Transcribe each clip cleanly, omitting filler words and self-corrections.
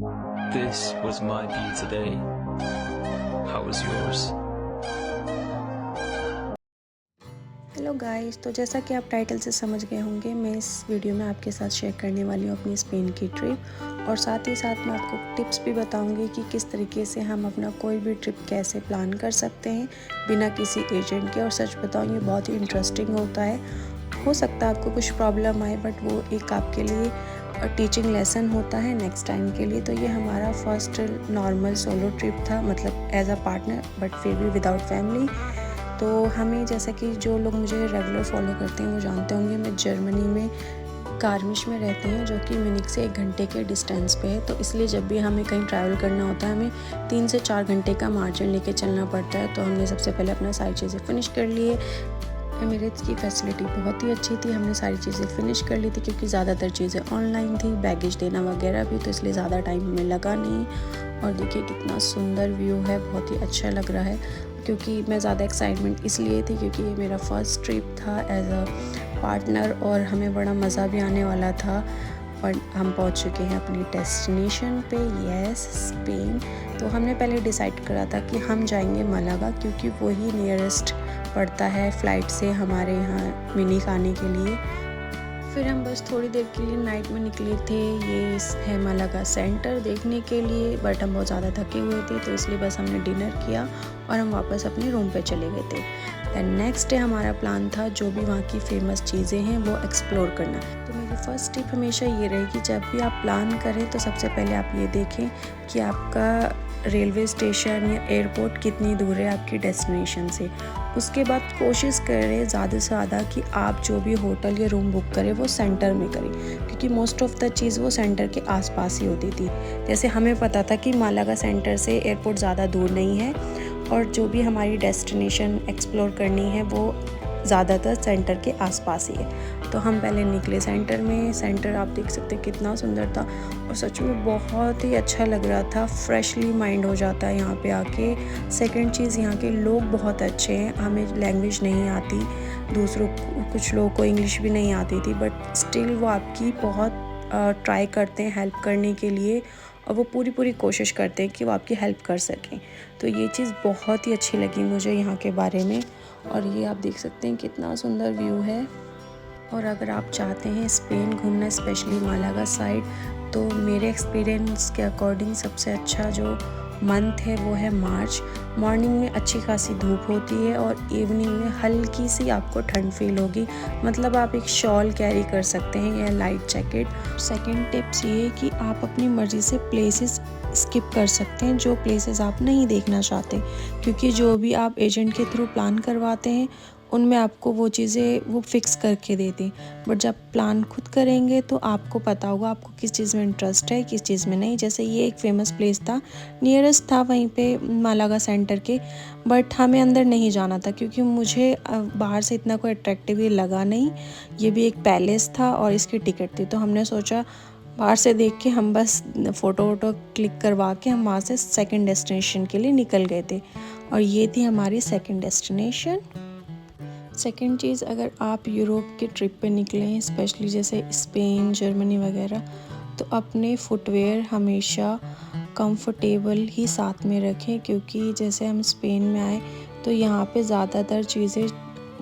This was my view today. How was yours? Hello guys, तो जैसा कि आप टाइटल से समझ गए होंगे, मैं इस वीडियो में आपके साथ शेयर करने वाली हूँ अपनी स्पेन की ट्रिप। और साथ ही साथ मैं आपको टिप्स भी बताऊंगी कि किस तरीके से हम अपना कोई भी ट्रिप कैसे प्लान कर सकते हैं बिना किसी एजेंट के। और सच बताऊँ, ये बहुत ही इंटरेस्टिंग होता है। हो सकता है आपको कुछ प्रॉब्लम आए, बट वो एक आपके लिए टीचिंग लेसन होता है नेक्स्ट टाइम के लिए। तो ये हमारा फर्स्ट नॉर्मल सोलो ट्रिप था, मतलब एज अ पार्टनर, बट फिर भी विदाउट फैमिली। तो हमें, जैसा कि जो लोग मुझे रेगुलर फॉलो करते हैं वो जानते होंगे, मैं जर्मनी में गार्मिश में रहते हैं, जो कि म्यूनिख से 1 घंटे के डिस्टेंस पे है। तो इसलिए जब भी हमें कहीं ट्रैवल करना होता है, हमें 3 से 4 घंटे का मार्जिन लेके चलना पड़ता है। तो हमने सबसे पहले अपना सारी चीज़ें फ़िनिश कर लिए। एमिरेट्स की फ़ैसिलिटी बहुत ही अच्छी थी, हमने सारी चीज़ें फ़िनिश कर ली थी क्योंकि ज़्यादातर चीज़ें ऑनलाइन थी, बैगेज देना वगैरह भी, तो इसलिए ज़्यादा टाइम हमें लगा नहीं। और देखिए कितना सुंदर व्यू है, बहुत ही अच्छा लग रहा है। क्योंकि मैं ज़्यादा एक्साइटमेंट इसलिए थी क्योंकि ये मेरा फर्स्ट ट्रिप था एज अ पार्टनर, और हमें बड़ा मज़ा भी आने वाला था। और हम पहुंच चुके हैं अपनी डेस्टिनेशन पे, यस, स्पेन। तो हमने पहले डिसाइड करा था कि हम जाएंगे मलागा, क्योंकि वही नियरेस्ट पड़ता है फ़्लाइट से हमारे यहाँ म्यूनिख आने के लिए। फिर हम बस थोड़ी देर के लिए नाइट में निकले थे, ये है मलागा सेंटर देखने के लिए, बट हम बहुत ज़्यादा थके हुए थे, तो इसलिए बस हमने डिनर किया और हम वापस अपने रूम पे चले गए थे। दैन नेक्स्ट डे हमारा प्लान था जो भी वहाँ की फ़ेमस चीज़ें हैं वो एक्सप्लोर करना। तो मेरी फ़र्स्ट टिप हमेशा ये रही कि जब भी आप प्लान करें तो सबसे पहले आप ये देखें कि आपका रेलवे स्टेशन या एयरपोर्ट कितनी दूर है आपकी डेस्टिनेशन से। उसके बाद कोशिश करें ज़्यादा से ज़्यादा कि आप जो भी होटल या रूम बुक करें वो सेंटर में करें, क्योंकि मोस्ट ऑफ़ द चीज़ वो सेंटर के आसपास ही होती थी। जैसे हमें पता था कि मालागा सेंटर से एयरपोर्ट ज़्यादा दूर नहीं है, और जो भी हमारी डेस्टिनेशन एक्सप्लोर करनी है वो ज़्यादातर सेंटर के आसपास ही है। तो हम पहले निकले सेंटर में। सेंटर आप देख सकते हैं कितना सुंदर था, और सच में बहुत ही अच्छा लग रहा था, फ्रेशली माइंड हो जाता है यहाँ पे आके। सेकंड चीज़, यहाँ के लोग बहुत अच्छे हैं। हमें लैंग्वेज नहीं आती, दूसरों कुछ लोगों को इंग्लिश भी नहीं आती थी, बट स्टिल वो आपकी बहुत ट्राई करते हैं हेल्प करने के लिए, और वो पूरी कोशिश करते हैं कि वो आपकी हेल्प कर सकें। तो ये चीज़ बहुत ही अच्छी लगी मुझे यहाँ के बारे में। और ये आप देख सकते हैं कितना सुंदर व्यू है। और अगर आप चाहते हैं स्पेन घूमना, स्पेशली मालागा साइड, तो मेरे एक्सपीरियंस के अकॉर्डिंग सबसे अच्छा जो मंथ है वो है मार्च। मॉर्निंग में अच्छी खासी धूप होती है और इवनिंग में हल्की सी आपको ठंड फील होगी, मतलब आप एक शॉल कैरी कर सकते हैं या लाइट जैकेट। सेकंड टिप्स ये है कि आप अपनी मर्ज़ी से प्लेसेस स्किप कर सकते हैं जो प्लेसेस आप नहीं देखना चाहते, क्योंकि जो भी आप एजेंट के थ्रू प्लान करवाते हैं उनमें आपको वो चीज़ें वो फ़िक्स करके देते हैं। बट जब प्लान खुद करेंगे तो आपको पता होगा आपको किस चीज़ में इंटरेस्ट है, किस चीज़ में नहीं। जैसे ये एक फ़ेमस प्लेस था, नियरेस्ट था वहीं पे मालागा सेंटर के, बट हमें अंदर नहीं जाना था क्योंकि मुझे बाहर से इतना कोई अट्रैक्टिव लगा नहीं। ये भी एक पैलेस था और इसकी टिकट थी, तो हमने सोचा बाहर से देख के हम बस फ़ोटो वोटो क्लिक करवा के हम वहाँ से सेकंड डेस्टिनेशन के लिए निकल गए थे। और ये थी हमारी सेकंड डेस्टिनेशन। सेकंड चीज़, अगर आप यूरोप के ट्रिप पे निकले हैं, स्पेशली जैसे स्पेन, जर्मनी वगैरह, तो अपने फुटवेयर हमेशा कंफर्टेबल ही साथ में रखें, क्योंकि जैसे हम स्पेन में आए तो यहाँ पे ज़्यादातर चीज़ें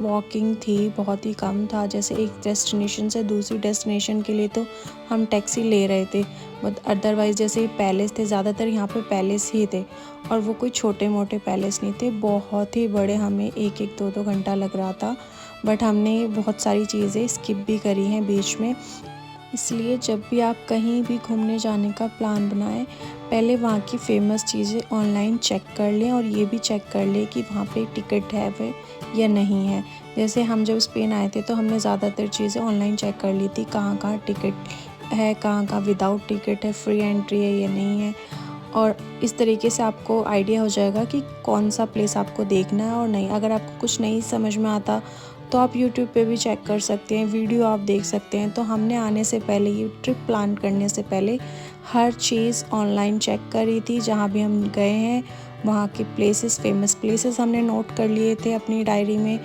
वॉकिंग थी, बहुत ही कम था। जैसे एक डेस्टिनेशन से दूसरी डेस्टिनेशन के लिए तो हम टैक्सी ले रहे थे, बट अदरवाइज़ जैसे पैलेस थे, ज़्यादातर यहाँ पे पैलेस ही थे, और वो कोई छोटे मोटे पैलेस नहीं थे, बहुत ही बड़े। हमें 1-1, 2-2 घंटा लग रहा था, बट हमने बहुत सारी चीज़ें स्किप भी करी हैं बीच में। इसलिए जब भी आप कहीं भी घूमने जाने का प्लान बनाएं, पहले वहाँ की फ़ेमस चीज़ें ऑनलाइन चेक कर लें, और ये भी चेक कर लें कि वहाँ पे टिकट है वे या नहीं है। जैसे हम जब स्पेन आए थे तो हमने ज़्यादातर चीज़ें ऑनलाइन चेक कर ली थी, कहाँ टिकट है, कहाँ विदाउट टिकट है, फ्री एंट्री है या नहीं है। और इस तरीके से आपको आइडिया हो जाएगा कि कौन सा प्लेस आपको देखना है और नहीं। अगर आपको कुछ नहीं समझ में आता तो आप यूट्यूब पे भी चेक कर सकते हैं, वीडियो आप देख सकते हैं। तो हमने आने से पहले, ये ट्रिप प्लान करने से पहले, हर चीज़ ऑनलाइन चेक करी थी। जहाँ भी हम गए हैं वहाँ के प्लेसेस, फेमस प्लेसेस हमने नोट कर लिए थे अपनी डायरी में,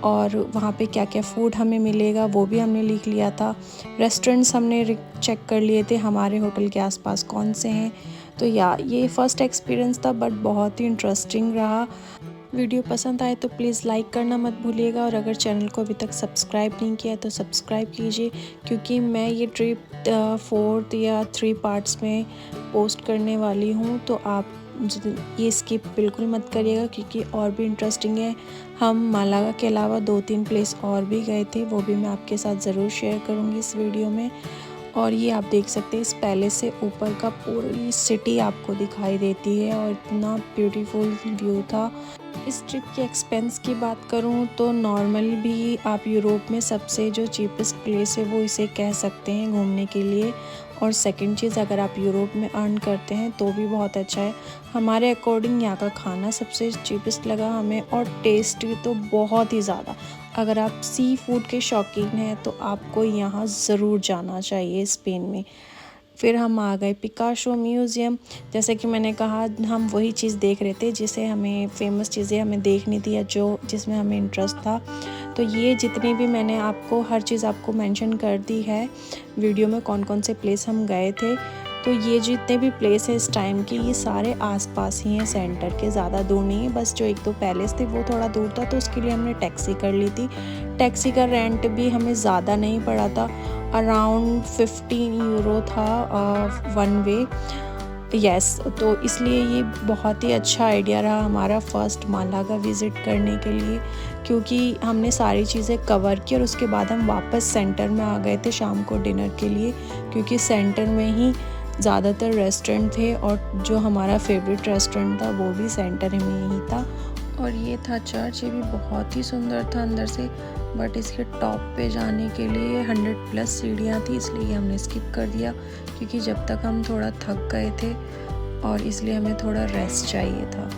और वहाँ पे क्या क्या फ़ूड हमें मिलेगा वो भी हमने लिख लिया था। रेस्टोरेंट्स हमने चेक कर लिए थे हमारे होटल के आसपास कौन से हैं। तो ये फ़र्स्ट एक्सपीरियंस था बट बहुत ही इंटरेस्टिंग रहा। वीडियो पसंद आए तो प्लीज़ लाइक करना मत भूलिएगा और अगर चैनल को अभी तक सब्सक्राइब नहीं किया तो सब्सक्राइब कीजिए, क्योंकि मैं ये ट्रिप 4 या 3 पार्ट्स में पोस्ट करने वाली हूँ। तो आप ये स्किप बिल्कुल मत करिएगा क्योंकि और भी इंटरेस्टिंग है। हम मालागा के अलावा 2-3 प्लेस और भी गए थे, वो भी मैं आपके साथ ज़रूर शेयर करूँगी इस वीडियो में। और ये आप देख सकते हैं इस पैलेस से ऊपर का पूरी सिटी आपको दिखाई देती है और इतना ब्यूटीफुल व्यू था। इस ट्रिप की एक्सपेंस की बात करूं तो नॉर्मल भी आप यूरोप में सबसे जो चीपेस्ट प्लेस है वो इसे कह सकते हैं घूमने के लिए। और सेकंड चीज़, अगर आप यूरोप में अर्न करते हैं तो भी बहुत अच्छा है। हमारे अकॉर्डिंग यहाँ का खाना सबसे चीपेस्ट लगा हमें और टेस्ट तो बहुत ही ज़्यादा। अगर आप सी फूड के शौकीन हैं तो आपको यहाँ ज़रूर जाना चाहिए स्पेन में। फिर हम आ गए पिकासो म्यूज़ियम। जैसे कि मैंने कहा, हम वही चीज़ देख रहे थे जिसे हमें फेमस चीज़ें हमें देखनी थी या जिसमें हमें इंटरेस्ट था। तो ये जितनी भी मैंने आपको हर चीज़ आपको मेंशन कर दी है वीडियो में, कौन कौन से प्लेस हम गए थे। तो ये जितने भी प्लेस है इस टाइम की, ये सारे आसपास ही हैं सेंटर के, ज़्यादा दूर नहीं है। बस जो 1-2 पैलेस थे वो थोड़ा दूर था तो उसके लिए हमने टैक्सी कर ली थी। टैक्सी का रेंट भी हमें ज़्यादा नहीं पड़ा था, अराउंड 15 यूरो था 1 वे। यस, तो इसलिए ये बहुत ही अच्छा आइडिया रहा हमारा फर्स्ट मालागा विज़िट करने के लिए, क्योंकि हमने सारी चीज़ें कवर की और उसके बाद हम वापस सेंटर में आ गए थे शाम को डिनर के लिए, क्योंकि सेंटर में ही ज़्यादातर रेस्टोरेंट थे और जो हमारा फेवरेट रेस्टोरेंट था वो भी सेंटर में ही था। और ये था चर्च, ये भी बहुत ही सुंदर था अंदर से, बट इसके टॉप पे जाने के लिए 100+ सीढ़ियाँ थी, इसलिए हमने स्किप कर दिया क्योंकि जब तक हम थोड़ा थक गए थे और इसलिए हमें थोड़ा रेस्ट चाहिए था।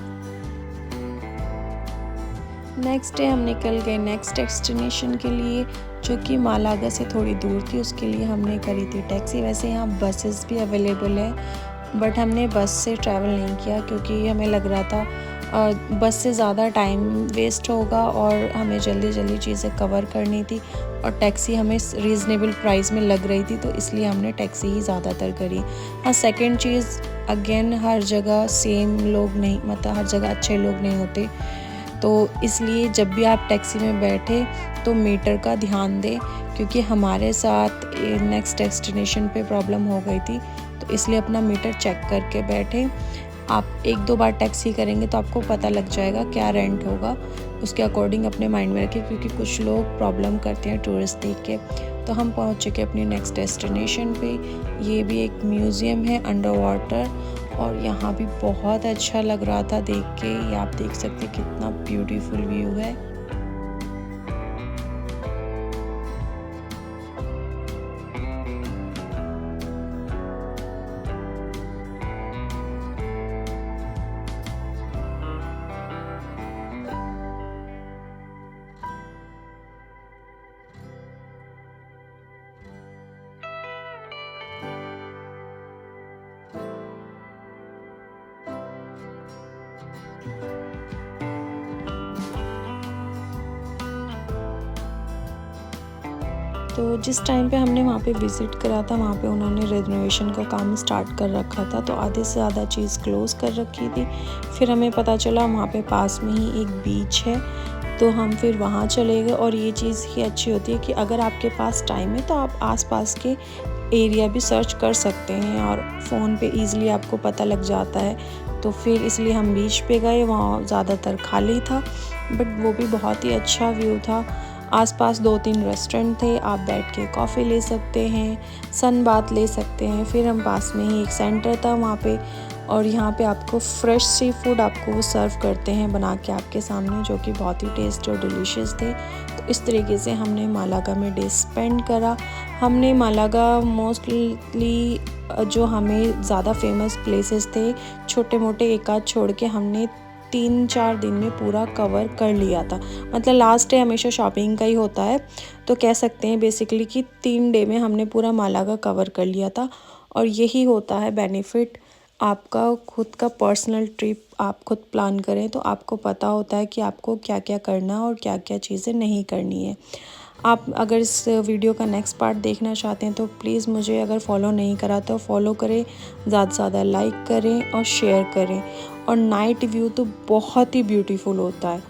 नेक्स्ट डे हम निकल गए नेक्स्ट डेस्टिनेशन के लिए, जो कि मालागा से थोड़ी दूर थी। उसके लिए हमने करी थी टैक्सी। वैसे यहाँ बसेस भी अवेलेबल है बट हमने बस से ट्रैवल नहीं किया क्योंकि हमें लग रहा था बस से ज़्यादा टाइम वेस्ट होगा और हमें जल्दी जल्दी चीज़ें कवर करनी थी और टैक्सी हमें रीज़नेबल प्राइस में लग रही थी, तो इसलिए हमने टैक्सी ही ज़्यादातर करी। हाँ, सेकंड चीज़, अगेन हर जगह सेम लोग नहीं, मतलब हर जगह अच्छे लोग नहीं होते, तो इसलिए जब भी आप टैक्सी में बैठे तो मीटर का ध्यान दें, क्योंकि हमारे साथ नेक्स्ट डेस्टिनेशन पे प्रॉब्लम हो गई थी, तो इसलिए अपना मीटर चेक करके बैठे। आप 1-2 बार टैक्सी करेंगे तो आपको पता लग जाएगा क्या रेंट होगा, उसके अकॉर्डिंग अपने माइंड में रखें, क्योंकि कुछ लोग प्रॉब्लम करते हैं टूरिस्ट देख के। तो हम पहुंच चुके अपनी नेक्स्ट डेस्टिनेशन पे। ये भी एक म्यूज़ियम है अंडर वाटर और यहाँ भी बहुत अच्छा लग रहा था देख के। ये आप देख सकते हैं कितना ब्यूटीफुल व्यू है। तो जिस टाइम पे हमने वहाँ पे विज़िट करा था वहाँ पे उन्होंने रेनोवेशन का काम स्टार्ट कर रखा था, तो आधे से ज़्यादा चीज़ क्लोज़ कर रखी थी। फिर हमें पता चला वहाँ पे पास में ही एक बीच है, तो हम फिर वहाँ चले गए। और ये चीज़ ही अच्छी होती है कि अगर आपके पास टाइम है तो आप आसपास के एरिया भी सर्च कर सकते हैं और फ़ोन पे ईज़िली आपको पता लग जाता है। तो फिर इसलिए हम बीच पे गए, वहाँ ज़्यादातर खाली था बट वो भी बहुत ही अच्छा व्यू था। आसपास 2-3 रेस्टोरेंट थे, आप बैठ के कॉफ़ी ले सकते हैं, सन बात ले सकते हैं। फिर हम पास में ही एक सेंटर था वहाँ पे, और यहाँ पे आपको फ्रेश सी फूड आपको वो सर्व करते हैं बना के आपके सामने, जो कि बहुत ही टेस्टी और डिलीशियस थे। तो इस तरीके से हमने मालागा में डे स्पेंड करा। हमने मालागा मोस्टली जो हमें ज़्यादा फेमस प्लेसेस थे छोटे मोटे एक आध छोड़ के हमने 3-4 दिन में पूरा कवर कर लिया था। मतलब लास्ट डे हमेशा शॉपिंग का ही होता है, तो कह सकते हैं बेसिकली कि 3 डे में हमने पूरा मालागा कवर कर लिया था। और यही होता है बेनिफिट, आपका खुद का पर्सनल ट्रिप आप खुद प्लान करें तो आपको पता होता है कि आपको क्या क्या करना है और क्या क्या चीज़ें नहीं करनी है। आप अगर इस वीडियो का नेक्स्ट पार्ट देखना चाहते हैं तो प्लीज़ मुझे अगर फॉलो नहीं करा तो फॉलो करें, ज़्यादा से ज़्यादा लाइक करें और शेयर करें। और नाइट व्यू तो बहुत ही ब्यूटीफुल होता है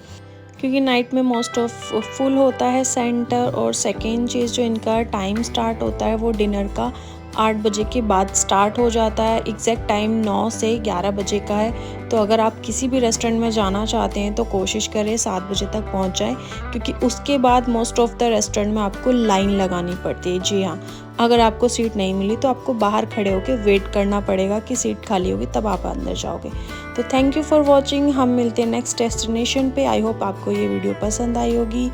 क्योंकि नाइट में मोस्ट ऑफ फुल होता है सेंटर। और सेकेंड चीज़ जो इनका टाइम स्टार्ट होता है वो डिनर का 8 बजे के बाद स्टार्ट हो जाता है। एग्जैक्ट टाइम 9 से 11 बजे का है। तो अगर आप किसी भी रेस्टोरेंट में जाना चाहते हैं तो कोशिश करें 7 बजे तक पहुंच जाएं, क्योंकि उसके बाद मोस्ट ऑफ द रेस्टोरेंट में आपको लाइन लगानी पड़ती है। जी हाँ, अगर आपको सीट नहीं मिली तो आपको बाहर खड़े होकर वेट करना पड़ेगा कि सीट खाली होगी तब आप अंदर जाओगे। तो थैंक यू फॉर वॉचिंग। हम मिलते हैं नेक्स्ट डेस्टिनेशन पे। आई होप आपको ये वीडियो पसंद आई होगी।